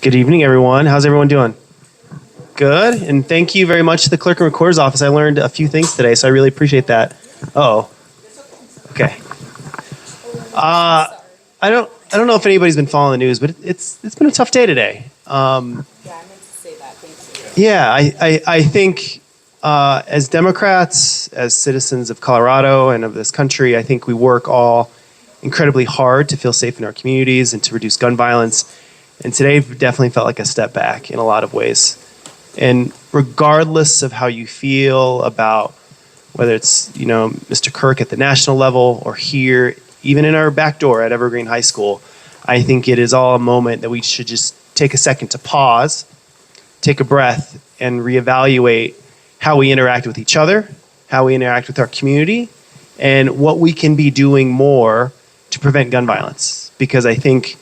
Good evening, everyone. How's everyone doing? Good. And thank you very much to the Clerk and Recorder's Office. I learned a few things today, so I really appreciate that. Oh, okay. I don't know if anybody's been following the news, but it's been a tough day today. Yeah, I meant to say that. Thank you. Yeah, I think as Democrats, as citizens of Colorado and of this country, I think we work all incredibly hard to feel safe in our communities and to reduce gun violence. And today definitely felt like a step back in a lot of ways. And regardless of how you feel about whether it's, Mr. Kirk at the national level or here, even in our back door at Evergreen High School, I think it is all a moment that we should just take a second to pause, take a breath, and reevaluate how we interact with each other, how we interact with our community, and what we can be doing more to prevent gun violence. Because I think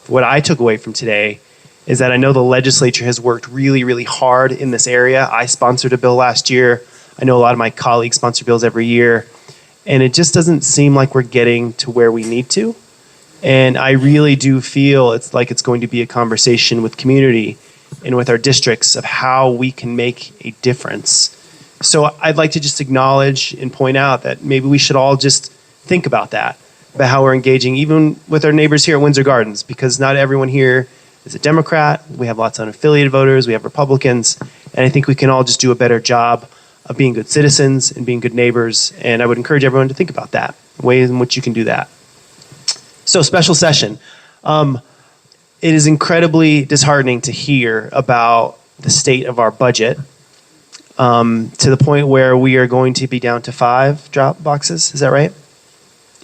what I took away from today is that I know the legislature has worked really, really hard in this area. I sponsored a bill last year. I know a lot of my colleagues sponsor bills every year. And it just doesn't seem like we're getting to where we need to. And I really do feel it's going to be a conversation with community and with our districts of how we can make a difference. So I'd like to just acknowledge and point out that maybe we should all just think about that, about how we're engaging even with our neighbors here at Windsor Gardens, because not everyone here is a Democrat. We have lots of unaffiliated voters. We have Republicans. And I think we can all just do a better job of being good citizens and being good neighbors. And I would encourage everyone to think about that, ways in which you can do that. So special session. It is incredibly disheartening to hear about the state of our budget to the point where we are going to be down to 5 drop boxes. Is that right?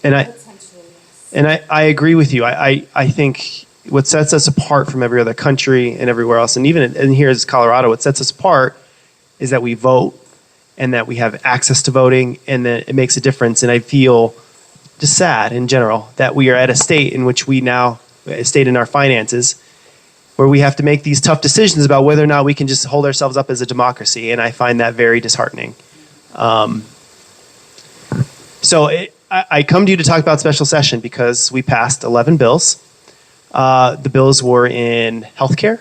And I agree with you. I think what sets us apart from every other country and everywhere else, and even in here as Colorado, what sets us apart is that we vote and that we have access to voting and that it makes a difference. And I feel just sad in general that we are at a state in which a state in our finances, where we have to make these tough decisions about whether or not we can just hold ourselves up as a democracy. And I find that very disheartening. I come to you to talk about special session because we passed 11 bills. The bills were in healthcare,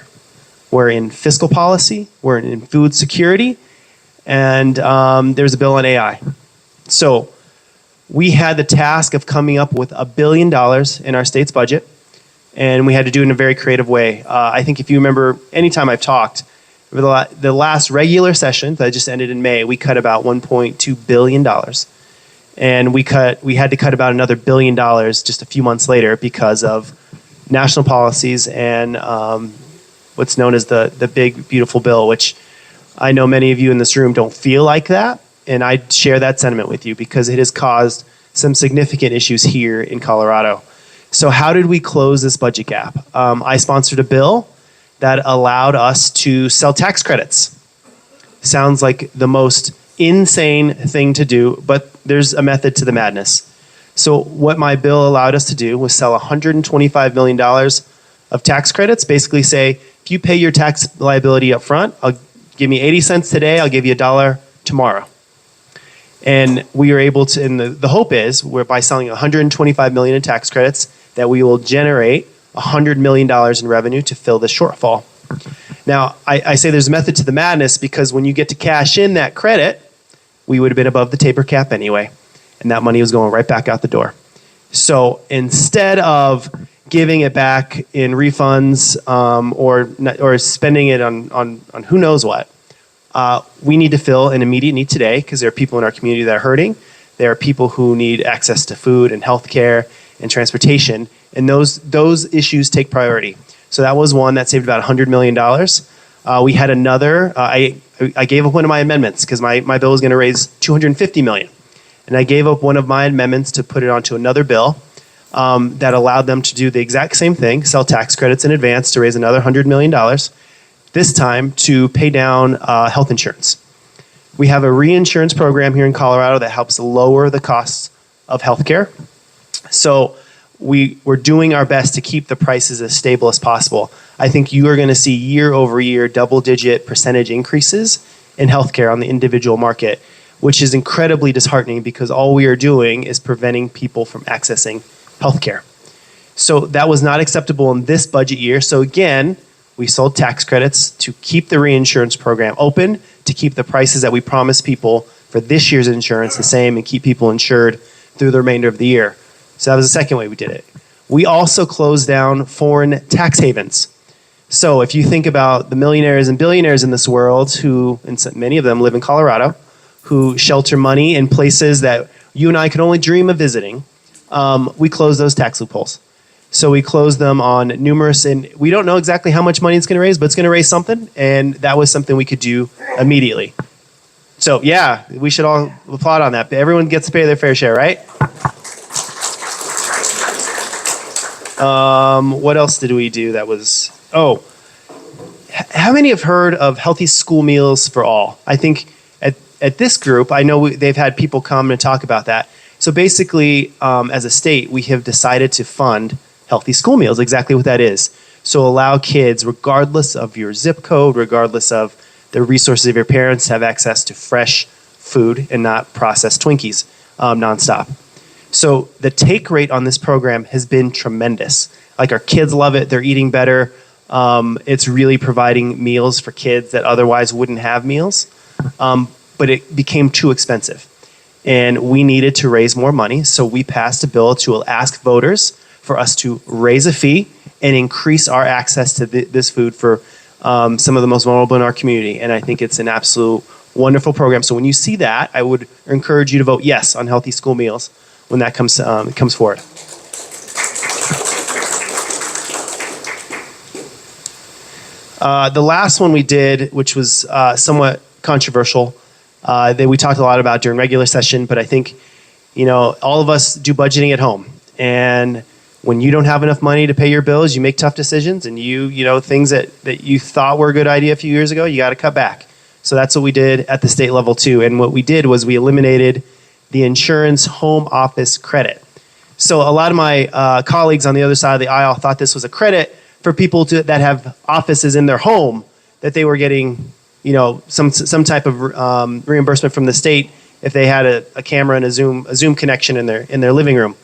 were in fiscal policy, were in food security, and there's a bill on AI. So we had the task of coming up with $1 billion in our state's budget, and we had to do it in a very creative way. I think if you remember, anytime I've talked, over the last regular session that just ended in May, we cut about $1.2 billion. And we had to cut about another $1 billion just a few months later because of national policies and what's known as the big, beautiful bill, which I know many of you in this room don't feel like that. And I share that sentiment with you because it has caused some significant issues here in Colorado. So how did we close this budget gap? I sponsored a bill that allowed us to sell tax credits. Sounds like the most insane thing to do, but there's a method to the madness. So what my bill allowed us to do was sell $125 million of tax credits. Basically say, if you pay your tax liability up front, I'll give me 80 cents today, I'll give you $1 tomorrow. And we are able to, and the hope is, by selling $125 million in tax credits, that we will generate $100 million in revenue to fill the shortfall. Now, I say there's a method to the madness because when you get to cash in that credit, we would have been above the taper cap anyway, and that money was going right back out the door. So instead of giving it back in refunds or spending it on who knows what, we need to fill an immediate need today because there are people in our community that are hurting. There are people who need access to food and healthcare and transportation, and those issues take priority. So that was one that saved about $100 million. We had another. I gave up one of my amendments because my bill was going to raise $250 million. And I gave up one of my amendments to put it onto another bill that allowed them to do the exact same thing, sell tax credits in advance to raise another $100 million, this time to pay down health insurance. We have a reinsurance program here in Colorado that helps lower the costs of healthcare. So we're doing our best to keep the prices as stable as possible. I think you are going to see year over year double-digit percentage increases in healthcare on the individual market, which is incredibly disheartening because all we are doing is preventing people from accessing healthcare. So that was not acceptable in this budget year. So again, We sold tax credits to keep the reinsurance program open, to keep the prices that we promised people for this year's insurance the same, and keep people insured through the remainder of the year. So that was the second way we did it. We also closed down foreign tax havens. So if you think about the millionaires and billionaires in this world who, and many of them live in Colorado, who shelter money in places that you and I could only dream of visiting, we closed those tax loopholes. So we closed them on numerous, and we don't know exactly how much money it's going to raise, but it's going to raise something, and that was something we could do immediately. So yeah, we should all applaud on that. Everyone gets to pay their fair share, right? What else did we do that was, how many have heard of healthy school meals for all? I think at this group, I know they've had people come and talk about that. So basically, as a state, we have decided to fund healthy school meals, exactly what that is. So allow kids, regardless of your zip code, regardless of the resources of your parents, to have access to fresh food and not processed Twinkies nonstop. So the take rate on this program has been tremendous. Like, our kids love it. They're eating better. It's really providing meals for kids that otherwise wouldn't have meals. But it became too expensive. And we needed to raise more money. So we passed a bill to ask voters for us to raise a fee and increase our access to this food for some of the most vulnerable in our community. And I think it's an absolute wonderful program. So when you see that, I would encourage you to vote yes on healthy school meals when that comes forward. The last one we did, which was somewhat controversial, that we talked a lot about during regular session, but I think, all of us do budgeting at home. And when you don't have enough money to pay your bills, you make tough decisions, and things that you thought were a good idea a few years ago, you got to cut back. So that's what we did at the state level too. And what we did was we eliminated the insurance home office credit. So a lot of my colleagues on the other side of the aisle thought this was a credit for people that have offices in their home, that they were getting, some type of reimbursement from the state if they had a camera and a Zoom connection in their living room.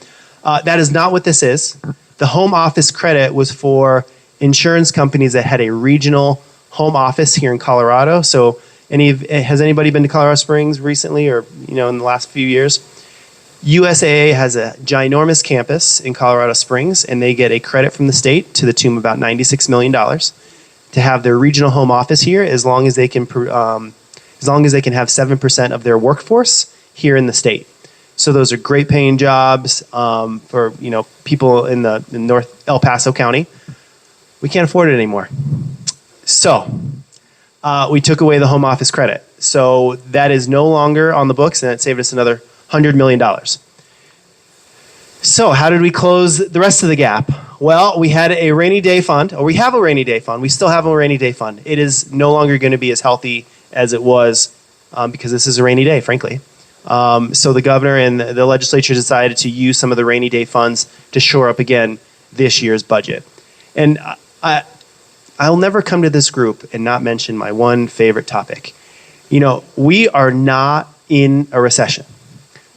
That is not what this is. The home office credit was for insurance companies that had a regional home office here in Colorado. So has anybody been to Colorado Springs recently, or in the last few years? USAA has a ginormous campus in Colorado Springs, and they get a credit from the state to the tune of about $96 million to have their regional home office here, as long as they can have 7% of their workforce here in the state. So those are great paying jobs for people in the North El Paso County. We can't afford it anymore. So we took away the home office credit. So that is no longer on the books, and it saved us another $100 million. So how did we close the rest of the gap? Well, we had a rainy day fund, or we have a rainy day fund. We still have a rainy day fund. It is no longer going to be as healthy as it was because this is a rainy day, frankly. So the governor and the legislature decided to use some of the rainy day funds to shore up again this year's budget. And I'll never come to this group and not mention my one favorite topic. We are not in a recession.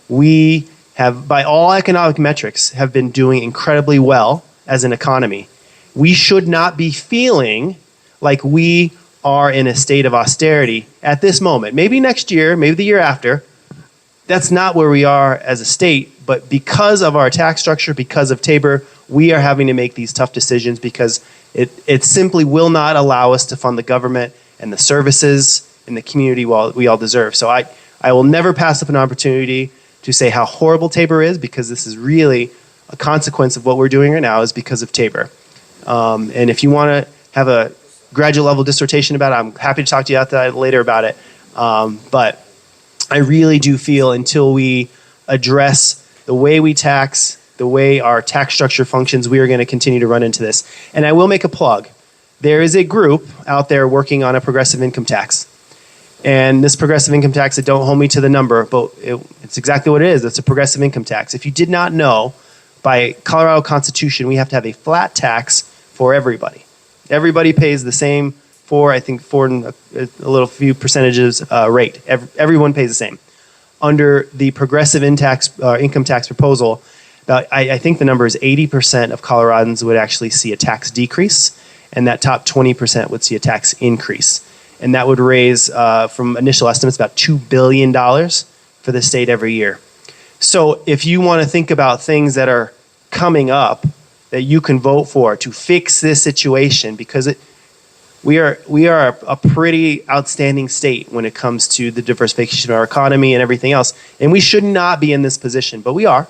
We have, by all economic metrics, have been doing incredibly well as an economy. We should not be feeling like we are in a state of austerity at this moment. Maybe next year, maybe the year after. That's not where we are as a state, but because of our tax structure, because of Tabor, we are having to make these tough decisions because it simply will not allow us to fund the government and the services in the community we all deserve. So I will never pass up an opportunity to say how horrible Tabor is, because this is really a consequence of what we're doing right now is because of Tabor. And if you want to have a graduate level dissertation about it, I'm happy to talk to you later about it. But I really do feel until we address the way we tax, the way our tax structure functions, we are going to continue to run into this. And I will make a plug. There is a group out there working on a progressive income tax. And this progressive income tax, don't hold me to the number, but it's exactly what it is. It's a progressive income tax. If you did not know, by Colorado Constitution, we have to have a flat tax for everybody. Everybody pays the same four and a little few percentages rate. Everyone pays the same. Under the progressive income tax proposal, I think the number is 80% of Coloradans would actually see a tax decrease, and that top 20% would see a tax increase. And that would raise, from initial estimates, about $2 billion for the state every year. So if you want to think about things that are coming up that you can vote for to fix this situation, because we are a pretty outstanding state when it comes to the diversification of our economy and everything else. And we should not be in this position, but we are.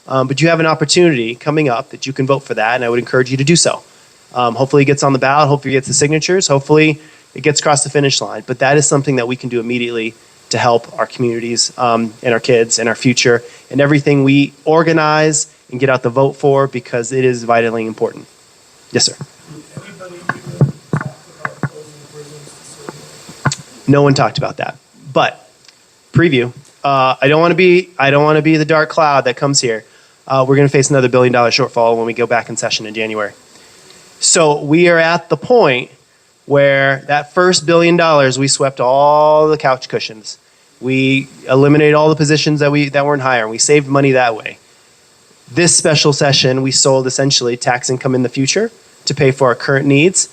But you have an opportunity coming up that you can vote for that, and I would encourage you to do so. Hopefully it gets on the ballot. Hopefully it gets the signatures. Hopefully it gets across the finish line. But that is something that we can do immediately to help our communities and our kids and our future and everything we organize and get out the vote for, because it is vitally important. Yes, sir. Anybody even talk about closing prisons? No one talked about that. But preview. I don't want to be the dark cloud that comes here. We're going to face another $1 billion shortfall when we go back in session in January. So we are at the point where that first $1 billion, we swept all the couch cushions. We eliminated all the positions that weren't hiring. We saved money that way. This special session, we sold essentially tax income in the future to pay for our current needs.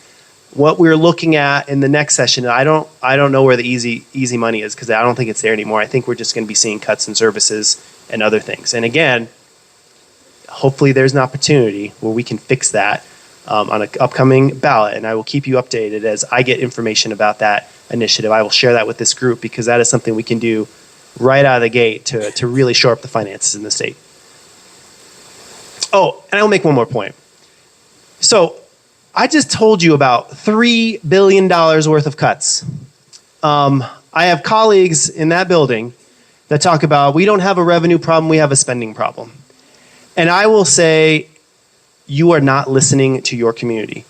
What we're looking at in the next session, I don't know where the easy money is, because I don't think it's there anymore. I think we're just going to be seeing cuts in services and other things. And again, hopefully there's an opportunity where we can fix that on an upcoming ballot, and I will keep you updated as I get information about that initiative. I will share that with this group, because that is something we can do right out of the gate to really shore up the finances in the state. Oh, and I'll make one more point. So I just told you about $3 billion worth of cuts. I have colleagues in that building that talk about, we don't have a revenue problem, we have a spending problem. And I will say, you are not listening to your community,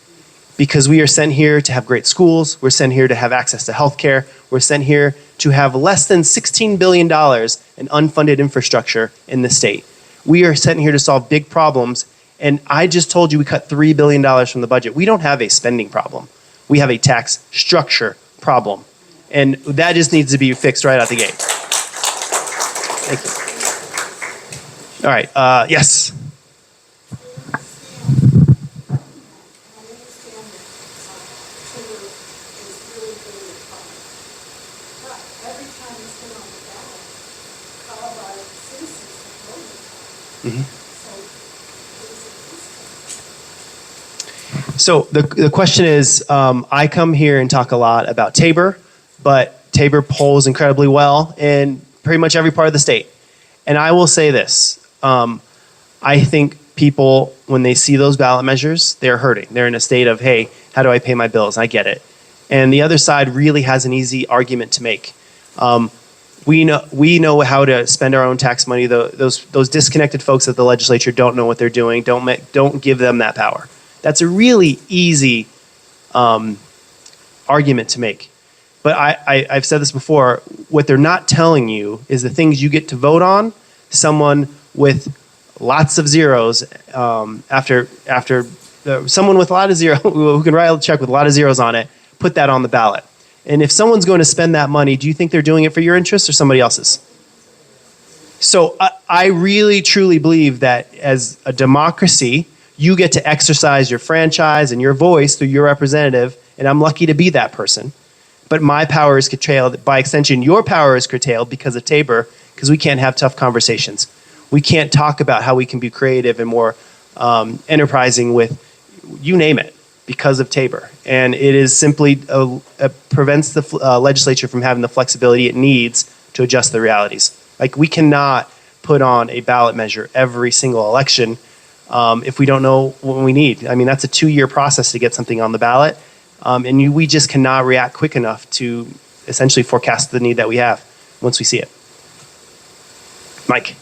because we are sent here to have great schools. We're sent here to have access to health care. We're sent here to have less than $16 billion in unfunded infrastructure in the state. We are sent here to solve big problems. And I just told you we cut $3 billion from the budget. We don't have a spending problem. We have a tax structure problem. And that just needs to be fixed right out the gate. Thank you. All right, yes. So the question is, I come here and talk a lot about Tabor, but Tabor polls incredibly well in pretty much every part of the state. And I will say this, I think people, when they see those ballot measures, they're hurting. They're in a state of, hey, how do I pay my bills? I get it. And the other side really has an easy argument to make. We know how to spend our own tax money. Those disconnected folks at the legislature don't know what they're doing. Don't give them that power. That's a really easy argument to make. But I've said this before. What they're not telling you is the things you get to vote on. Someone with lots of zeros someone with a lot of zeros who can write a check with a lot of zeros on it, put that on the ballot. And if someone's going to spend that money, do you think they're doing it for your interests or somebody else's? So I really, truly believe that as a democracy, you get to exercise your franchise and your voice through your representative, and I'm lucky to be that person. But my power is curtailed. By extension, your power is curtailed because of Tabor, because we can't have tough conversations. We can't talk about how we can be creative and more enterprising with, you name it, because of Tabor. And it is simply prevents the legislature from having the flexibility it needs to adjust the realities. Like, we cannot put on a ballot measure every single election if we don't know what we need. I mean, that's a 2-year process to get something on the ballot. And we just cannot react quick enough to essentially forecast the need that we have once we see it. Mike.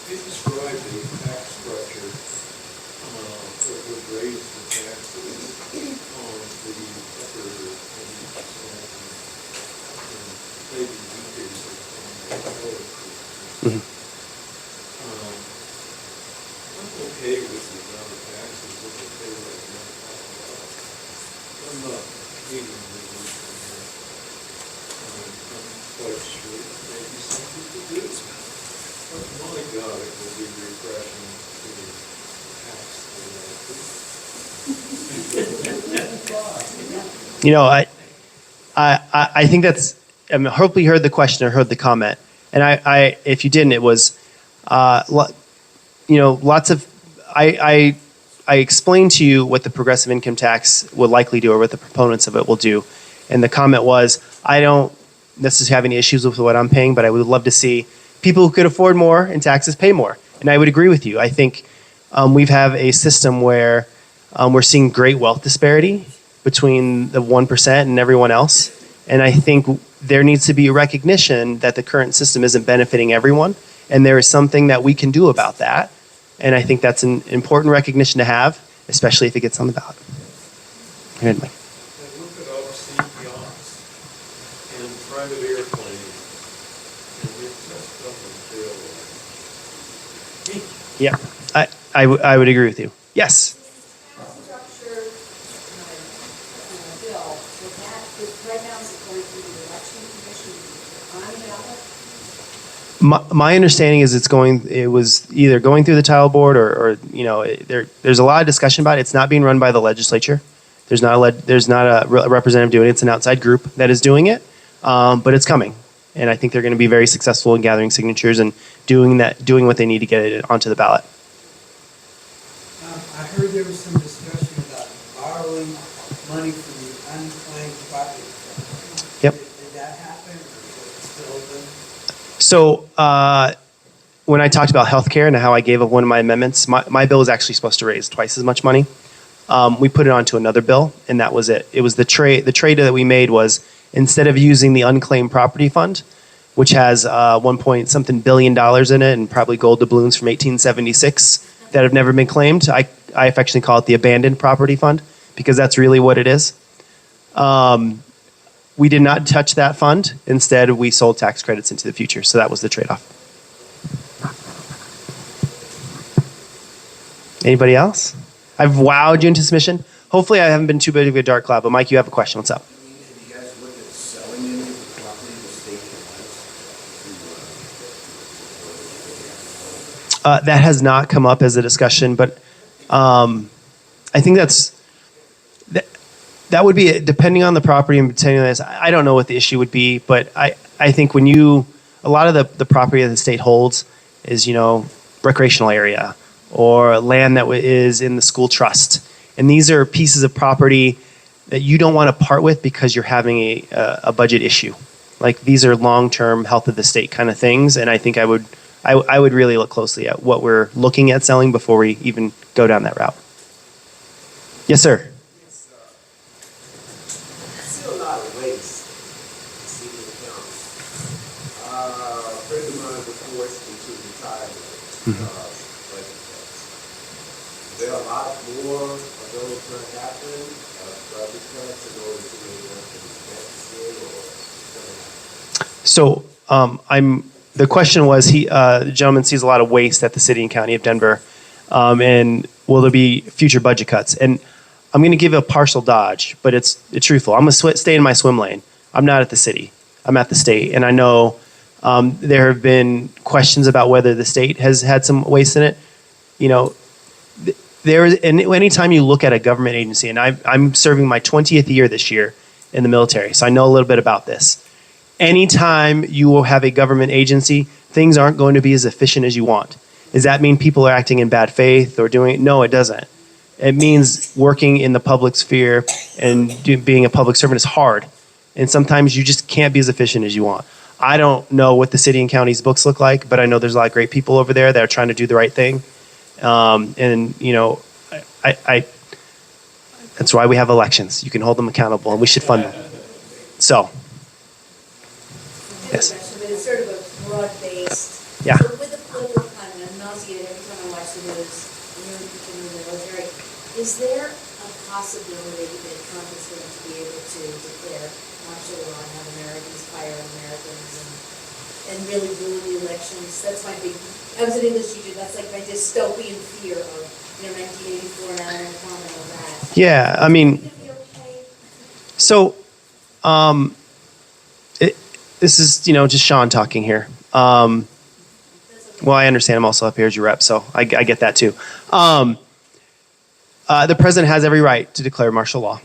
They described a tax structure that would raise the taxes on the upper 20% and maybe decrease it on the lower 20%. I'm okay with the amount of taxes that they pay right now. I'm not hating the resolution here. I'm quite sure that maybe some people do. But my God, it will be refreshing to tax the You know, I think that's. I mean, hopefully you heard the question or heard the comment, and if you didn't, it was, lots of. I explained to you what the progressive income tax will likely do, or what the proponents of it will do, and the comment was, I don't necessarily have any issues with what I'm paying, but I would love to see people who could afford more in taxes pay more, and I would agree with you. I think we have a system where we're seeing great wealth disparity between the 1% and everyone else. And I think there needs to be a recognition that the current system isn't benefiting everyone. And there is something that we can do about that. And I think that's an important recognition to have, especially if it gets on the ballot. Go ahead, Mike. And look at overseas yachts and private airplanes and the excess stuff and tail. Yeah, I would agree with you. Yes. Structure, bill, with that, right now is going through the election commission on the ballot? My understanding is it was either going through the title board or there's a lot of discussion about it. It's not being run by the legislature. There's not a representative doing it. It's an outside group that is doing it, but it's coming. And I think they're going to be very successful in gathering signatures and doing what they need to get it onto the ballot. I heard there was some discussion about borrowing money from the unclaimed property. Yep. Did that happen, or is it still open? So when I talked about healthcare and how I gave up one of my amendments, my bill was actually supposed to raise twice as much money. We put it onto another bill, and that was it. It was the trade that we made was instead of using the unclaimed property fund, which has 1 point something billion in it and probably gold doubloons from 1876 that have never been claimed. I affectionately call it the abandoned property fund because that's really what it is. We did not touch that fund. Instead, we sold tax credits into the future. So that was the trade-off. Anybody else? I've wowed you into submission. Hopefully I haven't been too big of a dark cloud, but Mike, you have a question. What's up? Have you guys looked at selling any of the property the state has? That has not come up as a discussion, but I think that would be depending on the property and depending on this. I don't know what the issue would be, but I think a lot of the property that the state holds is recreational area or land that is in the school trust, and these are pieces of property that you don't want to part with because you're having a budget issue. Like these are long-term health of the state kind of things, and I think I would really look closely at what we're looking at selling before we even go down that route. Yes, sir. Yes, I see a lot of waste in Seaton County. A friend of mine was forced into retirement. Budget cuts. Is there a lot more of those going to happen? Budget cuts in order to make up for this deficit, or what's going to happen? So the question was, the gentleman sees a lot of waste at the city and county of Denver, and will there be future budget cuts? And I'm going to give a partial dodge, but it's truthful. I'm going to stay in my swim lane. I'm not at the city. I'm at the state, and I know there have been questions about whether the state has had some waste in it. And anytime you look at a government agency, and I'm serving my 20th year this year in the military, so I know a little bit about this. Anytime you will have a government agency, things aren't going to be as efficient as you want. Does that mean people are acting in bad faith or doing it? No, it doesn't. It means working in the public sphere and being a public servant is hard. And sometimes you just can't be as efficient as you want. I don't know what the city and county's books look like, but I know there's a lot of great people over there that are trying to do the right thing. That's why we have elections. You can hold them accountable, and we should fund them. So, yes. But it's sort of a broad-based. Yeah. So with the political climate, I'm nauseated every time I watch the news, and you're in the military, is there a possibility that Trump is going to be able to declare martial law and have Americans fire Americans and really ruin the elections? That's my big, I was an English teacher, that's like my dystopian fear of, 1984 and Iron Common and all that. Yeah, I mean, Is it gonna be okay? so this is, just Sean talking here. Well, I understand I'm also up here as your rep, so I get that too. The president has every right to declare martial law.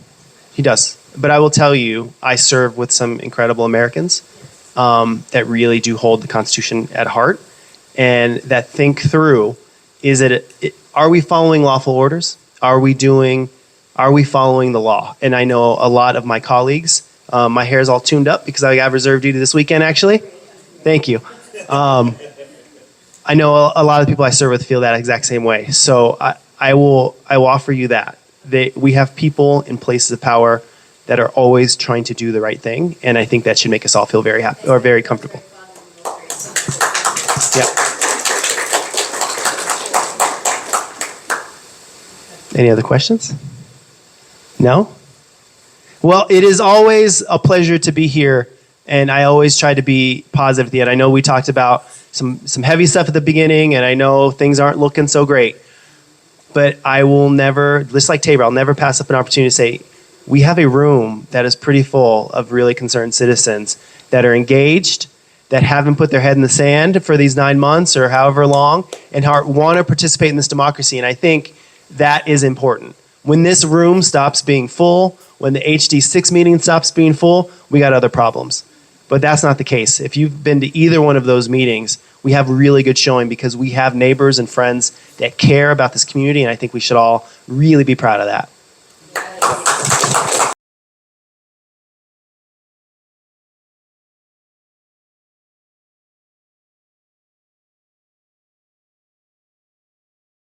He does. But I will tell you, I serve with some incredible Americans that really do hold the Constitution at heart and that think through, are we following lawful orders? Are we following the law? And I know a lot of my colleagues, my hair is all tuned up because I got reserve duty this weekend, actually. Thank you. I know a lot of the people I serve with feel that exact same way. So I will offer you that. We have people in places of power that are always trying to do the right thing, and I think that should make us all feel very happy or very comfortable. Yeah. Any other questions? No? Well, it is always a pleasure to be here, and I always try to be positive at the end. I know we talked about some heavy stuff at the beginning, and I know things aren't looking so great, but I will never, just like Tabor, I'll never pass up an opportunity to say, we have a room that is pretty full of really concerned citizens that are engaged, that haven't put their head in the sand for these 9 months or however long, and want to participate in this democracy. And I think that is important. When this room stops being full, when the HD6 meeting stops being full, we got other problems. But that's not the case. If you've been to either one of those meetings, we have really good showing because we have neighbors and friends that care about this community, and I think we should all really be proud of that.